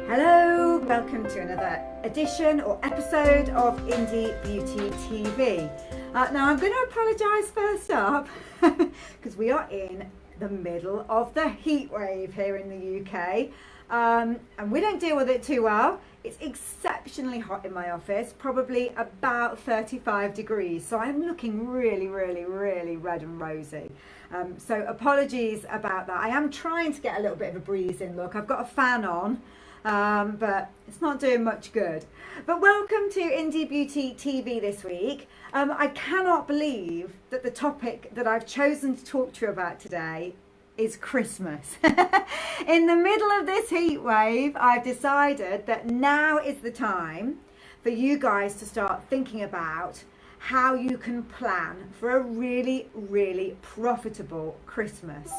Hello, welcome to another edition or episode of Indie Beauty TV. Now I'm going to apologise first up because we are in the middle of the heat wave here in the UK and we don't deal with it too well. It's exceptionally hot in my office, probably about 35 degrees, so I'm looking really red and rosy. So apologies about that. I am trying to get a little bit of a breeze in. Look, I've got a fan on. But it's not doing much good. But welcome to Indie Beauty TV this week. I cannot believe that the topic that I've chosen to talk to you about today is Christmas. In the middle of this heat wave, I've decided that now is the time for you guys to start thinking about how you can plan for a really profitable Christmas.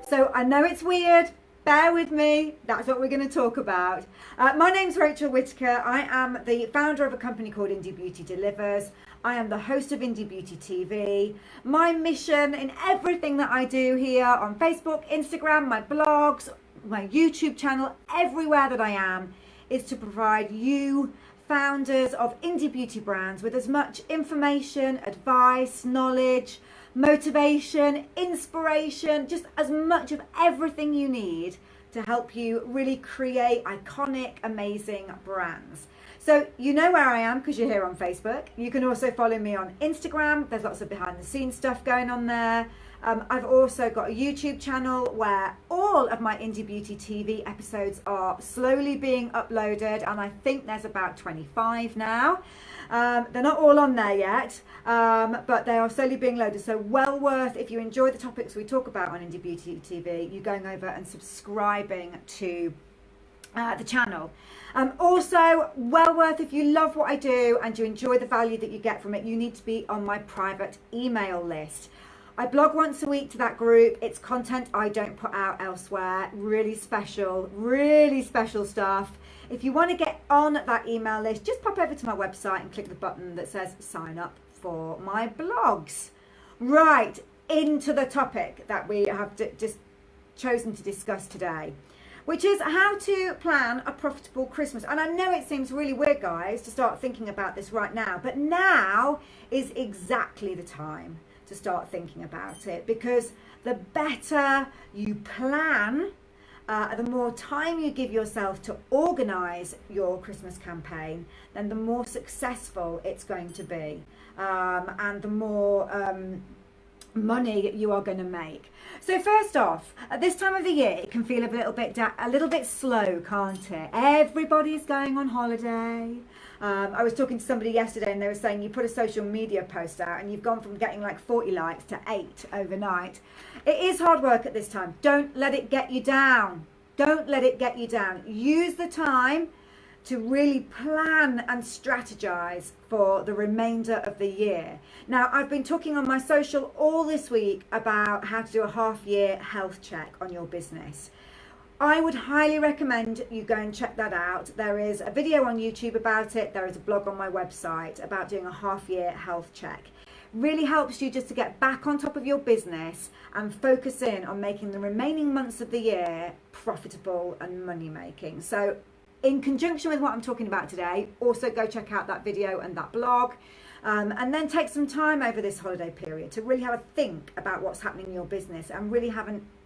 So I know it's weird. Bear with me, that's what we're going to talk about. My name's Rachel Whittaker. I am the founder of a company called Indie Beauty Delivers. I am the host of Indie Beauty TV. My mission in everything that I do here on Facebook, Instagram, my blogs, my YouTube channel, everywhere that I am, is to provide you, founders of indie beauty brands, with as much information, advice, knowledge, motivation, inspiration, just as much of everything you need to help you really create iconic, amazing brands. So you know where I am because you're here on Facebook. You can also follow me on Instagram. There's lots of behind the scenes stuff going on there. I've also got a YouTube channel where all of my Indie Beauty TV episodes are slowly being uploaded, and I think there's about 25 now. They're not all on there yet, but they are slowly being loaded. So well worth, if you enjoy the topics we talk about on Indie Beauty TV, you going over and subscribing to the channel. Also well worth, if you love what I do and you enjoy the value that you get from it, you need to be on my private email list. I blog once a week to that group. It's content I don't put out elsewhere. Really special stuff. If you want to get on that email list, just pop over to my website and click the button that says sign up for my blogs. Right, into the topic that we have just chosen to discuss today, which is how to plan a profitable Christmas. And I know it seems really weird, guys, to start thinking about this right now, but now is exactly the time to start thinking about it, because the better you plan, the more time you give yourself to organize your Christmas campaign, then the more successful it's going to be, and the more money you are going to make. So first off, at this time of the year, it can feel a little bit slow, can't it? Everybody's going on holiday. I was talking to somebody yesterday and they were saying you put a social media post out and you've gone from getting like 40 likes to 8 overnight. It is hard work at this time. Don't let it get you down. Don't let it get you down. Use the time to really plan and strategize for the remainder of the year. Now, I've been talking on my social all this week about how to do a half-year health check on your business. I would highly recommend you go and check that out. There is a video on YouTube about it. There is a blog on my website about doing a half-year health check. Really helps you just to get back on top of your business and focus in on making the remaining months of the year profitable and money-making. So in conjunction with what I'm talking about today, also go check out that video and that blog. And then take some time over this holiday period to really have a think about what's happening in your business and really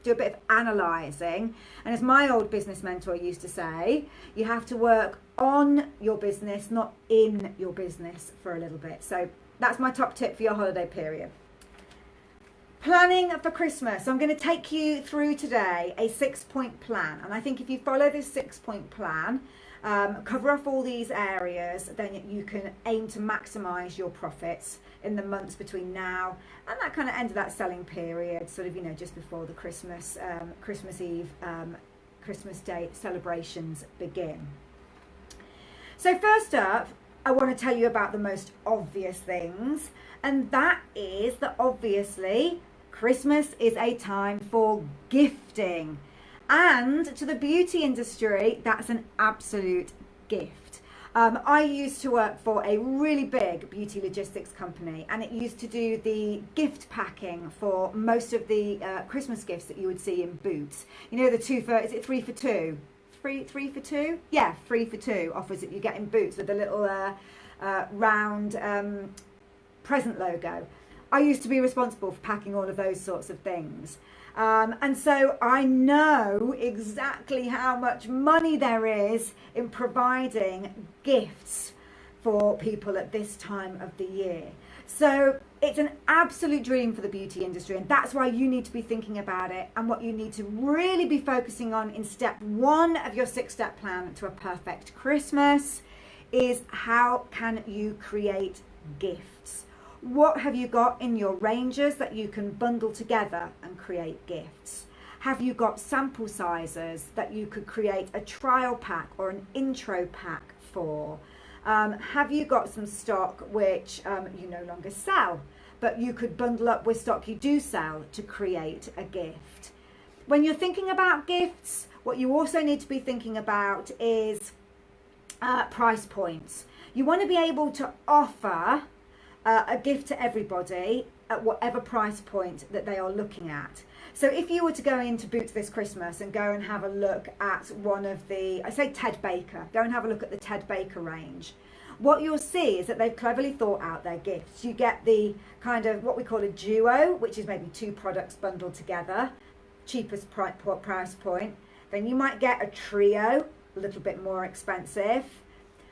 do a bit of analysing. And as my old business mentor used to say, you have to work on your business, not in your business, for a little bit. So that's my top tip for your holiday period. Planning for Christmas. I'm going to take you through today a 6-point plan. And I think if you follow this 6-point plan, cover off all these areas, then you can aim to maximize your profits in the months between now and that kind of end of that selling period, sort of, you know, just before the Christmas Eve, Christmas Day celebrations begin. So first up, I want to tell you about the most obvious things, and that is that obviously Christmas is a time for gifting. And to the beauty industry, that's an absolute gift. I used to work for a really big beauty logistics company, and it used to do the gift packing for most of the Christmas gifts that you would see in Boots. You know, the 3 for 2? three for two? Yeah, 3 for 2 offers that you get in Boots with a little round present logo. I used to be responsible for packing all of those sorts of things. And so I know exactly how much money there is in providing gifts for people at this time of the year. So it's an absolute dream for the beauty industry, and that's why you need to be thinking about it. And what you need to really be focusing on in step 1 of your 6-step plan to a perfect Christmas is how can you create gifts? What have you got in your ranges that you can bundle together and create gifts? Have you got sample sizes that you could create a trial pack or an intro pack for? Have you got some stock which you no longer sell, but you could bundle up with stock you do sell to create a gift? When you're thinking about gifts, what you also need to be thinking about is price points. You want to be able to offer a gift to everybody at whatever price point that they are looking at. So if you were to go into Boots this Christmas and go and have a look at one of the, I say Ted Baker, go and have a look at the Ted Baker range. What you'll see is that they've cleverly thought out their gifts. You get the kind of what we call a duo, which is maybe 2 products bundled together, cheapest price point. Then you might get a trio, a little bit more expensive.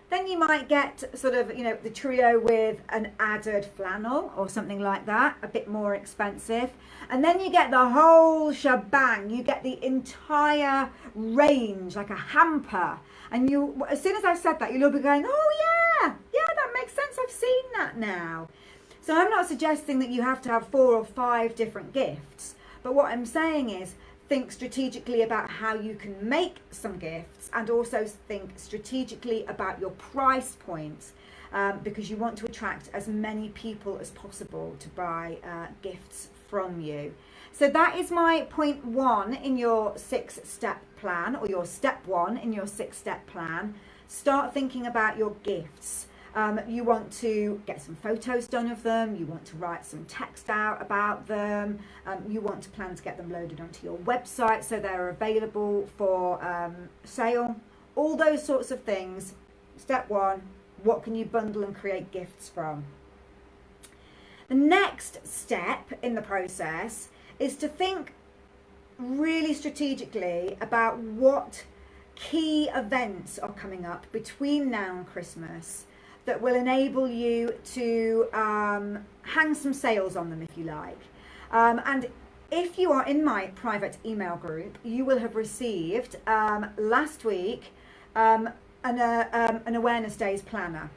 Then you might get sort of, the trio with an added flannel or something like that, a bit more expensive. And then you get the whole shebang. You get the entire range, like a hamper. And you, as soon as I've said that, you'll be going, oh yeah, that makes sense. I've seen that now. So I'm not suggesting that you have to have 4 or 5 different gifts. But what I'm saying is, think strategically about how you can make some gifts, and also think strategically about your price points, because you want to attract as many people as possible to buy gifts from you. So that is my point 1 in your 6-step plan, or your step 1 in your 6-step plan. Start thinking about your gifts. You want to get some photos done of them, you want to write some text out about them, you want to plan to get them loaded onto your website so they're available for sale, all those sorts of things. Step 1, what can you bundle and create gifts from? The next step in the process is to think really strategically about what key events are coming up between now and Christmas that will enable you to hang some sales on them, if you like. And if you are in my private email group, you will have received last week an awareness days planner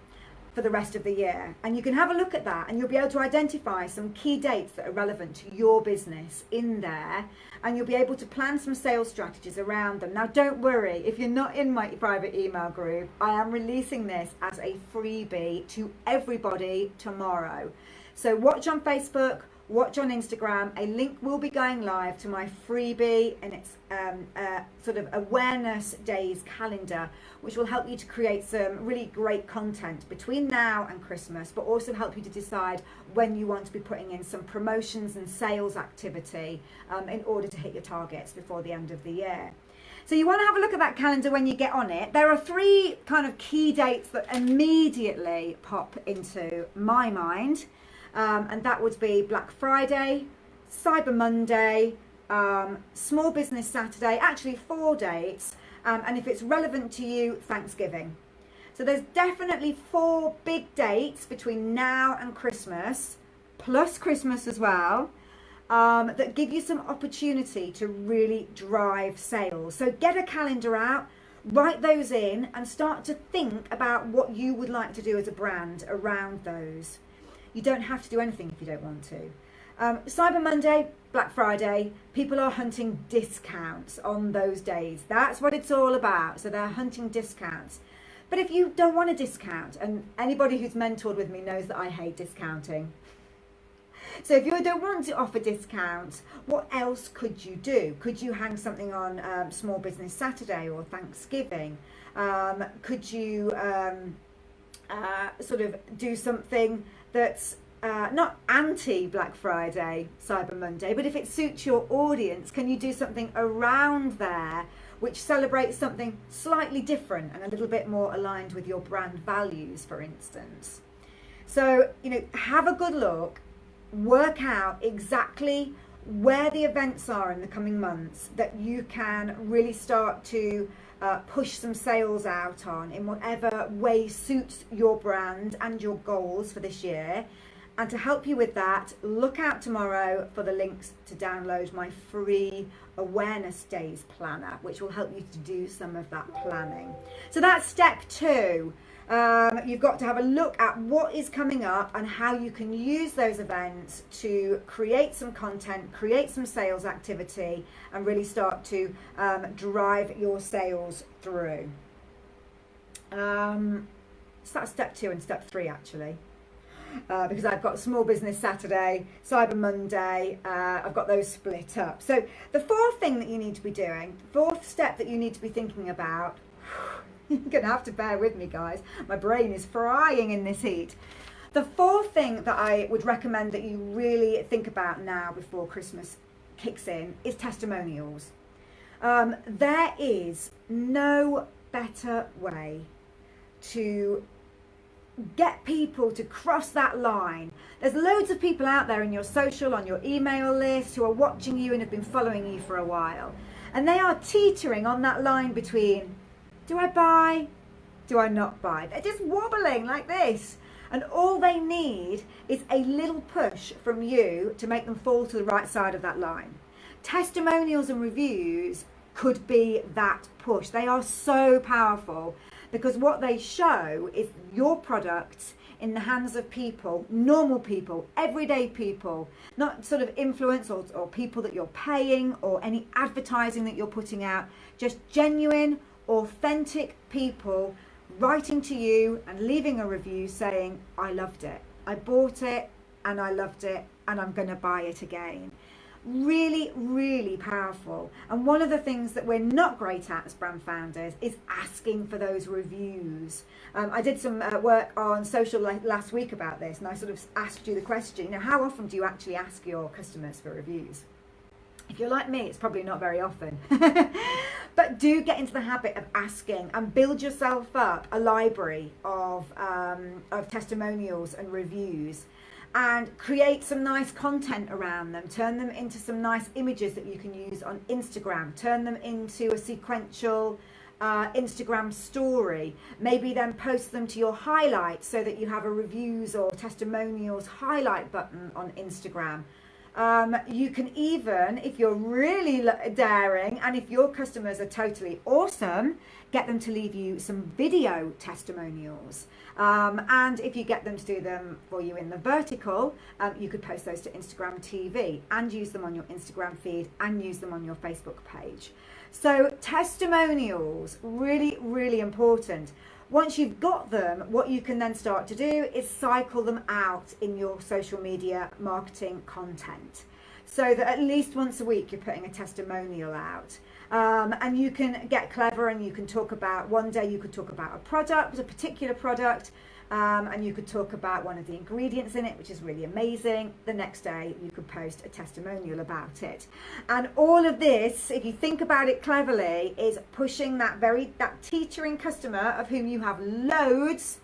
for the rest of the year. And you can have a look at that, and you'll be able to identify some key dates that are relevant to your business in there, and you'll be able to plan some sales strategies around them. Now, don't worry, if you're not in my private email group, I am releasing this as a freebie to everybody tomorrow. So watch on Facebook, watch on Instagram. A link will be going live to my freebie, and it's sort of awareness days calendar, which will help you to create some really great content between now and Christmas, but also help you to decide when you want to be putting in some promotions and sales activity in order to hit your targets before the end of the year. So you want to have a look at that calendar when you get on it. There are 3 kind of key dates that immediately pop into my mind. And that would be Black Friday, Cyber Monday, Small Business Saturday, actually 4 dates, and if it's relevant to you, Thanksgiving. So there's definitely 4 big dates between now and Christmas, plus Christmas as well, that give you some opportunity to really drive sales. So get a calendar out, write those in, and start to think about what you would like to do as a brand around those. You don't have to do anything if you don't want to. Cyber Monday, Black Friday, people are hunting discounts on those days. That's what it's all about. So they're hunting discounts. But if you don't want a discount, and anybody who's mentored with me knows that I hate discounting. So if you don't want to offer discounts, what else could you do? Could you hang something on Small Business Saturday or Thanksgiving? Could you sort of do something that's not anti-Black Friday, Cyber Monday, but if it suits your audience, can you do something around there which celebrates something slightly different and a little bit more aligned with your brand values, for instance. So, have a good look, work out exactly where the events are in the coming months that you can really start to push some sales out on in whatever way suits your brand and your goals for this year. And to help you with that, look out tomorrow for the links to download my free Awareness Days planner, which will help you to do some of that planning. So that's step 2. You've got to have a look at what is coming up and how you can use those events to create some content, create some sales activity, and really start to drive your sales through. So that's step 2 and step 3 actually. Because I've got Small Business Saturday, Cyber Monday, I've got those split up. So the fourth thing that you need to be doing, fourth step that you need to be thinking about, you're going to have to bear with me guys, my brain is frying in this heat. The fourth thing that I would recommend that you really think about now before Christmas kicks in is testimonials. There is no better way to get people to cross that line. There's loads of people out there in your social, on your email list, who are watching you and have been following you for a while, and they are teetering on that line between, do I buy, do I not buy? They're just wobbling like this, and all they need is a little push from you to make them fall to the right side of that line. Testimonials and reviews could be that push. They are so powerful, because what they show is your product in the hands of people, normal people, everyday people, not sort of influencers or people that you're paying or any advertising that you're putting out, just genuine, authentic people writing to you and leaving a review saying, I loved it, I bought it and I loved it and I'm going to buy it again. Really, really powerful. And one of the things that we're not great at as brand founders is asking for those reviews. I did some work on social last week about this, and I sort of asked you the question, how often do you actually ask your customers for reviews? If you're like me, it's probably not very often. But do get into the habit of asking and build yourself up a library of testimonials and reviews, and create some nice content around them. Turn them into some nice images that you can use on Instagram. Turn them into a sequential Instagram story. Maybe then post them to your highlights so that you have a reviews or testimonials highlight button on Instagram. You can even, if you're really daring and if your customers are totally awesome, get them to leave you some video testimonials. And if you get them to do them for you in the vertical, you could post those to Instagram TV and use them on your Instagram feed and use them on your Facebook page. So testimonials, really, really important. Once you've got them, what you can then start to do is cycle them out in your social media marketing content, so that at least once a week you're putting a testimonial out. And you can get clever and you can talk about, one day you could talk about a product, a particular product, and you could talk about one of the ingredients in it, which is really amazing. The next day you could post a testimonial about it. And all of this, if you think about it cleverly, is pushing that teetering customer, of whom you have loads,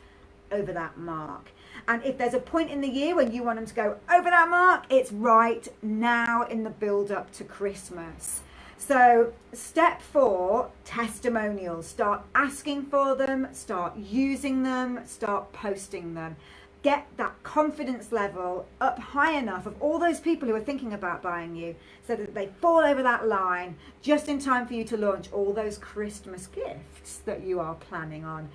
over that mark. And if there's a point in the year when you want them to go over that mark, it's right now in the build up to Christmas. So step 4, testimonials. Start asking for them, start using them, start posting them. Get that confidence level up high enough of all those people who are thinking about buying you, so that they fall over that line just in time for you to launch all those Christmas gifts that you are planning on.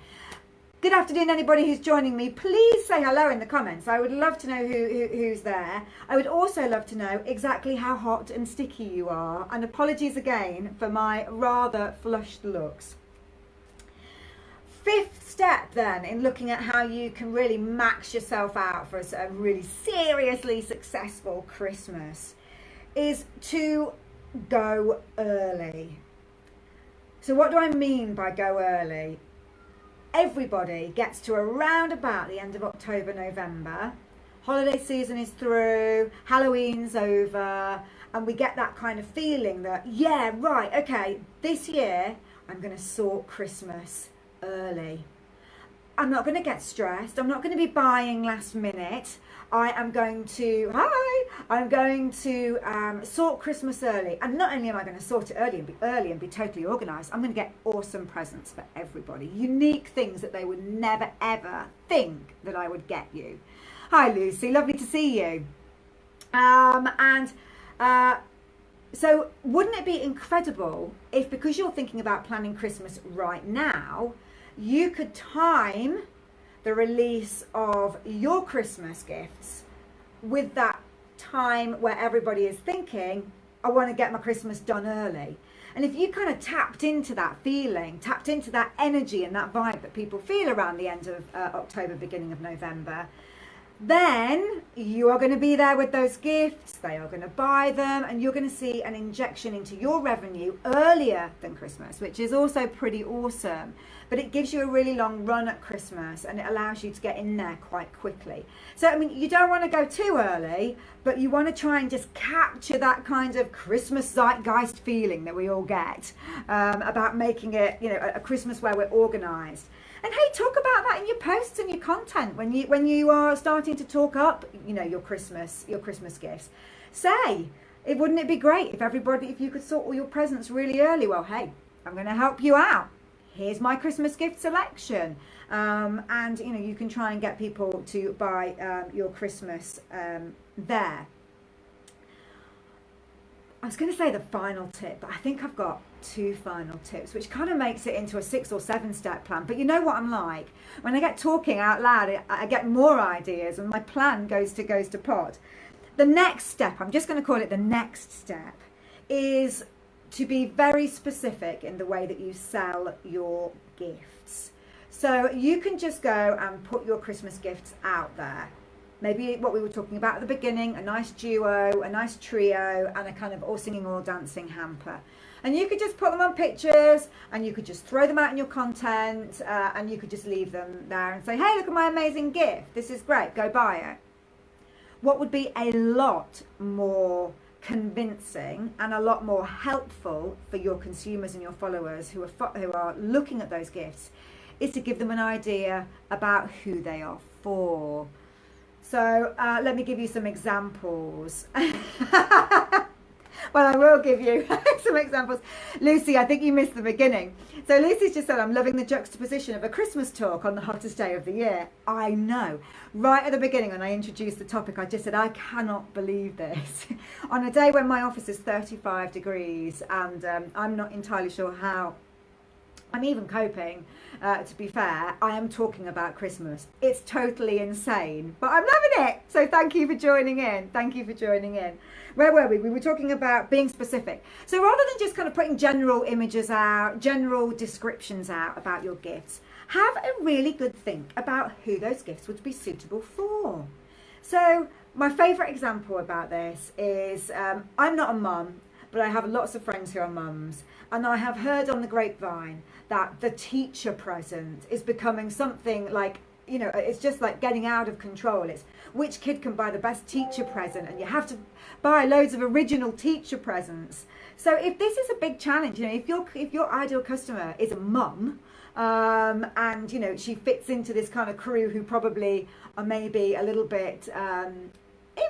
Good afternoon, anybody who's joining me. Please say hello in the comments. I would love to know who's there. I would also love to know exactly how hot and sticky you are. And apologies again for my rather flushed looks. 5th step then in looking at how you can really max yourself out for a really seriously successful Christmas is to go early. So what do I mean by go early? Everybody gets to around about the end of October, November. Holiday season is through, Halloween's over, and we get that kind of feeling that, yeah, right, okay, this year I'm going to sort Christmas early. I'm not going to get stressed. I'm not going to be buying last minute. I'm going to sort Christmas early. And not only am I going to sort it early and be totally organised, I'm going to get awesome presents for everybody. Unique things that they would never, ever think that I would get you. Hi, Lucy. Lovely to see you. So wouldn't it be incredible if, because you're thinking about planning Christmas right now, you could time the release of your Christmas gifts with that time where everybody is thinking, I want to get my Christmas done early. And if you kind of tapped into that feeling, tapped into that energy and that vibe that people feel around the end of October, beginning of November, then you are going to be there with those gifts, they are going to buy them, and you're going to see an injection into your revenue earlier than Christmas, which is also pretty awesome. But it gives you a really long run at Christmas, and it allows you to get in there quite quickly. So, I mean, you don't want to go too early, but you want to try and just capture that kind of Christmas zeitgeist feeling that we all get about making it, you know, a Christmas where we're organised. And hey, talk about that in your posts and your content when you are starting to talk up, you know, your Christmas gifts. Say, wouldn't it be great if you could sort all your presents really early? Well, hey, I'm going to help you out. Here's my Christmas gift selection, and you know, you can try and get people to buy your Christmas there. I was going to say the final tip, but I think I've got 2 final tips, which kind of makes it into a 6 or 7 step plan. But you know what I'm like? When I get talking out loud, I get more ideas and my plan goes to pot. The next step, I'm just going to call it the next step, is to be very specific in the way that you sell your gifts. So you can just go and put your Christmas gifts out there. Maybe what we were talking about at the beginning, a nice duo, a nice trio, and a kind of all singing, all dancing hamper. And you could just put them on pictures, and you could just throw them out in your content, and you could just leave them there and say, hey, look at my amazing gift. This is great. Go buy it. What would be a lot more convincing and a lot more helpful for your consumers and your followers who are looking at those gifts is to give them an idea about who they are for. So let me give you some examples. Well, I will give you some examples. Lucy, I think you missed the beginning. So Lucy's just said, I'm loving the juxtaposition of a Christmas talk on the hottest day of the year. I know. Right at the beginning, when I introduced the topic, I just said, I cannot believe this. On a day when my office is 35 degrees and I'm not entirely sure how I'm even coping, to be fair, I am talking about Christmas. It's totally insane, but I'm loving it. So thank you for joining in. Thank you for joining in. Where were we? We were talking about being specific. So rather than just kind of putting general images out, general descriptions out about your gifts, have a really good think about who those gifts would be suitable for. So my favourite example about this is, I'm not a mum, but I have lots of friends who are mums, and I have heard on the grapevine that the teacher present is becoming something like, you know, it's just like getting out of control. It's which kid can buy the best teacher present, and you have to buy loads of original teacher presents. So if this is a big challenge, you know, if your ideal customer is a mum, and you know, she fits into this kind of crew who probably are maybe a little bit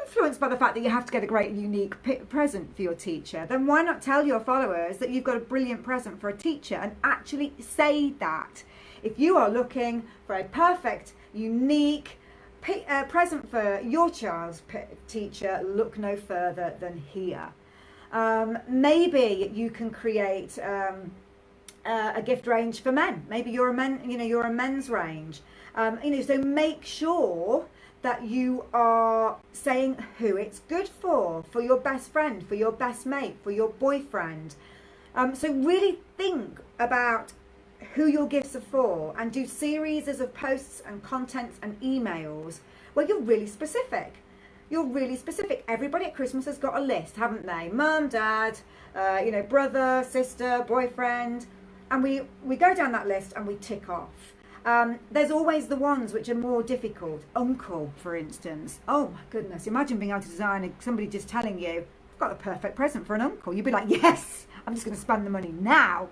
influenced by the fact that you have to get a great unique present for your teacher, then why not tell your followers that you've got a brilliant present for a teacher and actually say that. If you are looking for a perfect, unique present for your child's teacher, look no further than here. Maybe you can create a gift range for men. Maybe you're a men's range. So make sure that you are saying who it's good for your best friend, for your best mate, for your boyfriend. So really think about who your gifts are for, and do series of posts and contents and emails where you're really specific. You're really specific. Everybody at Christmas has got a list, haven't they? Mum, dad, brother, sister, boyfriend. And we go down that list and we tick off. There's always the ones which are more difficult. Uncle, for instance. Oh my goodness, imagine being able to design somebody just telling you, got the perfect present for an uncle. You'd be like, yes, I'm just going to spend the money now.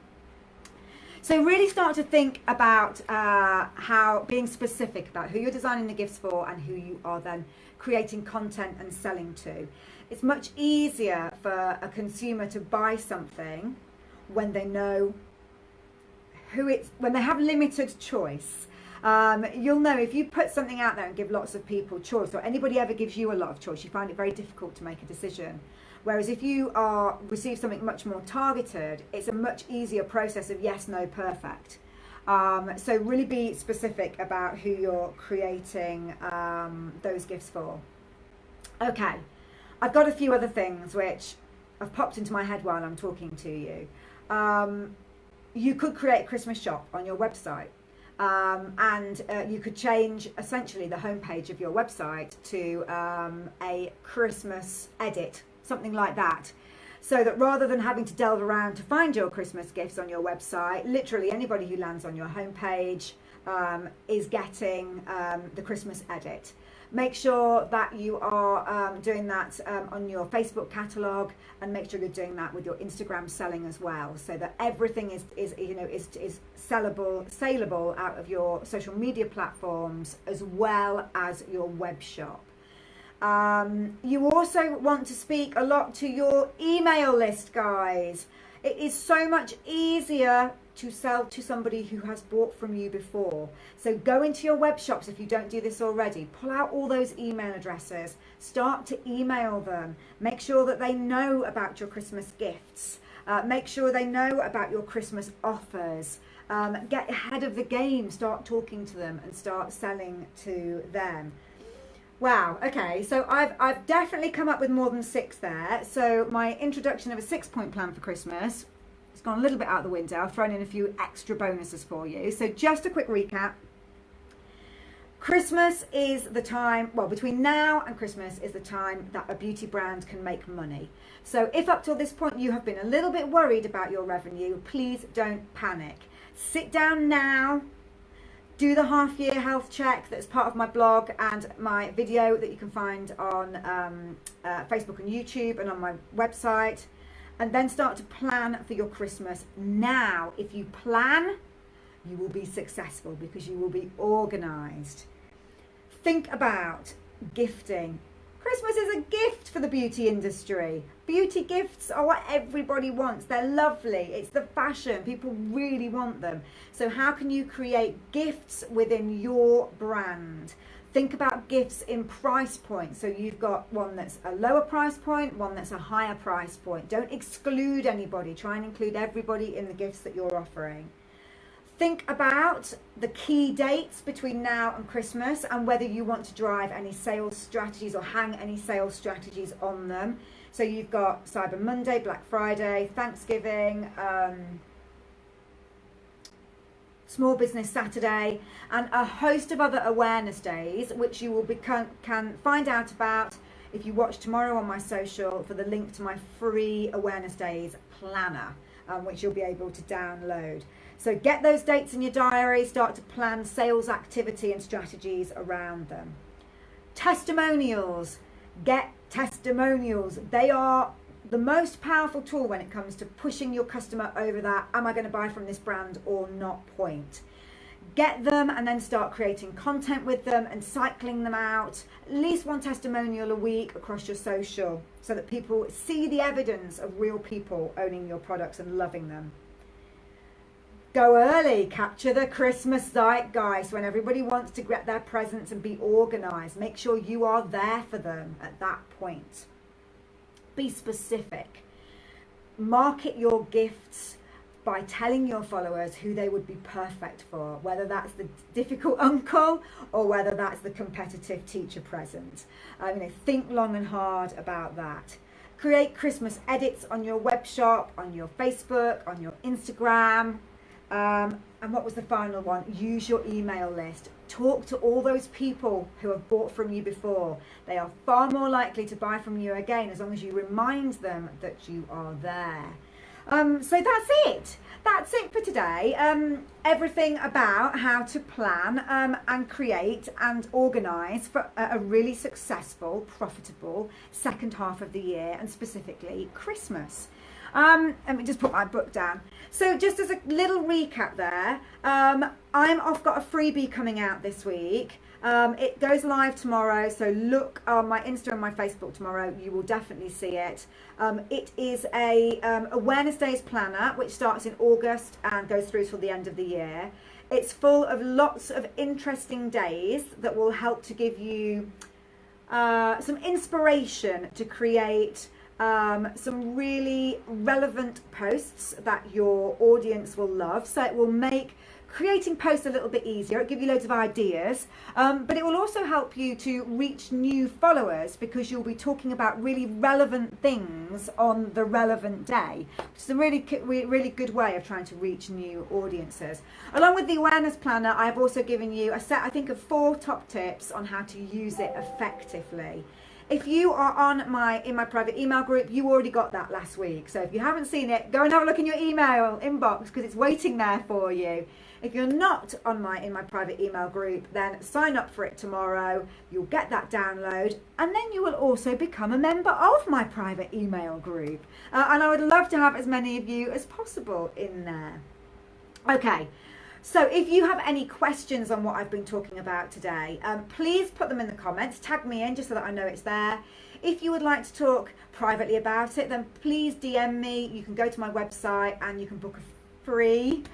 So really start to think about how being specific about who you're designing the gifts for and who you are then creating content and selling to. It's much easier for a consumer to buy something when they know when they have limited choice. You'll know if you put something out there and give lots of people choice, or anybody ever gives you a lot of choice, you find it very difficult to make a decision. Whereas if you receive something much more targeted, it's a much easier process of yes, no, perfect. So really be specific about who you're creating those gifts for. Okay, I've got a few other things which have popped into my head while I'm talking to you. You could create a Christmas shop on your website. And you could change essentially the homepage of your website to a Christmas edit, something like that. So that rather than having to delve around to find your Christmas gifts on your website, literally anybody who lands on your homepage is getting the Christmas edit. Make sure that you are doing that on your Facebook catalogue, and make sure you're doing that with your Instagram selling as well, so that everything is saleable out of your social media platforms as well as your web shop. You also want to speak a lot to your email list, guys. It is so much easier to sell to somebody who has bought from you before. So go into your web shops if you don't do this already. Pull out all those email addresses. Start to email them. Make sure that they know about your Christmas gifts. Make sure they know about your Christmas offers. Get ahead of the game. Start talking to them and start selling to them. Wow, okay, so I've definitely come up with more than 6 there. So my introduction of a 6-point plan for Christmas, it's gone a little bit out the window. I've thrown in a few extra bonuses for you. So just a quick recap. Christmas is the time, well, between now and Christmas is the time that a beauty brand can make money. So if up till this point you have been a little bit worried about your revenue, please don't panic. Sit down now. Do the half-year health check that's part of my blog and my video that you can find on Facebook and YouTube and on my website. And then start to plan for your Christmas now. If you plan, you will be successful because you will be organised. Think about gifting. Christmas is a gift for the beauty industry. Beauty gifts are what everybody wants. They're lovely. It's the fashion. People really want them. So how can you create gifts within your brand? Think about gifts in price points. So you've got one that's a lower price point, one that's a higher price point. Don't exclude anybody. Try and include everybody in the gifts that you're offering. Think about the key dates between now and Christmas and whether you want to drive any sales strategies or hang any sales strategies on them. So you've got Cyber Monday, Black Friday, Thanksgiving, Small Business Saturday, and a host of other awareness days, which you will can find out about if you watch tomorrow on my social for the link to my free Awareness Days planner, which you'll be able to download. So get those dates in your diary, start to plan sales activity and strategies around them. Testimonials. Get testimonials. They are the most powerful tool when it comes to pushing your customer over that am I going to buy from this brand or not point. Get them and then start creating content with them and cycling them out. At least one testimonial a week across your social so that people see the evidence of real people owning your products and loving them. Go early, capture the Christmas zeitgeist when everybody wants to get their presents and be organised. Make sure you are there for them at that point. Be specific. Market your gifts by telling your followers who they would be perfect for, whether that's the difficult uncle or whether that's the competitive teacher present. Think long and hard about that. Create Christmas edits on your web shop, on your Facebook, on your Instagram. And what was the final one? Use your email list. Talk to all those people who have bought from you before. They are far more likely to buy from you again as long as you remind them that you are there. So that's it for today. Everything about how to plan and create and organise for a really successful, profitable second half of the year, and specifically Christmas. Let me just put my book down. So just as a little recap there, I've got a freebie coming out this week. It goes live tomorrow, so look on my Insta and my Facebook tomorrow. You will definitely see it. It is a awareness days planner, which starts in August and goes through till the end of the year. It's full of lots of interesting days that will help to give you some inspiration to create some really relevant posts that your audience will love. So it will make creating posts a little bit easier. It'll give you loads of ideas, but it will also help you to reach new followers, because you'll be talking about really relevant things on the relevant day. It's a really good way of trying to reach new audiences. Along with the awareness planner, I've also given you a set, I think, of 4 top tips on how to use it effectively. If you are in my private email group, you already got that last week. So if you haven't seen it, go and have a look in your email inbox, because it's waiting there for you. If you're not in my private email group, then sign up for it tomorrow. You'll get that download, and then you will also become a member of my private email group. And I would love to have as many of you as possible in there. Okay. So if you have any questions on what I've been talking about today, please put them in the comments, tag me in just so that I know it's there. If you would like to talk privately about it, then please DM me. You can go to my website and you can book a free,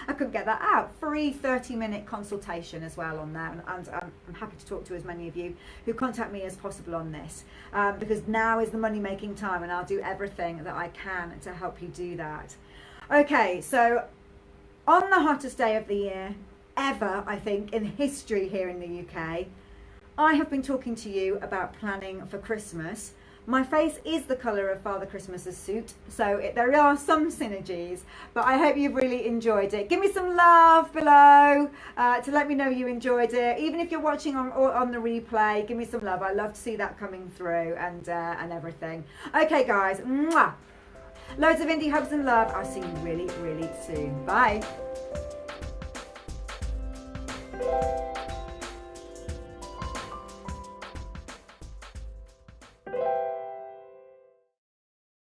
I couldn't get that out, free 30-minute consultation as well on there. And I'm happy to talk to as many of you who contact me as possible on this, because now is the money-making time, and I'll do everything that I can to help you do that. Okay, so on the hottest day of the year ever, I think, in history here in the UK, I have been talking to you about planning for Christmas. My face is the colour of Father Christmas's suit, so there are some synergies, but I hope you've really enjoyed it. Give me some love below to let me know you enjoyed it. Even if you're watching on the replay, give me some love. I love to see that coming through and everything. Okay, guys, mwah. Loads of indie hugs and love. I'll see you really, really soon. Bye.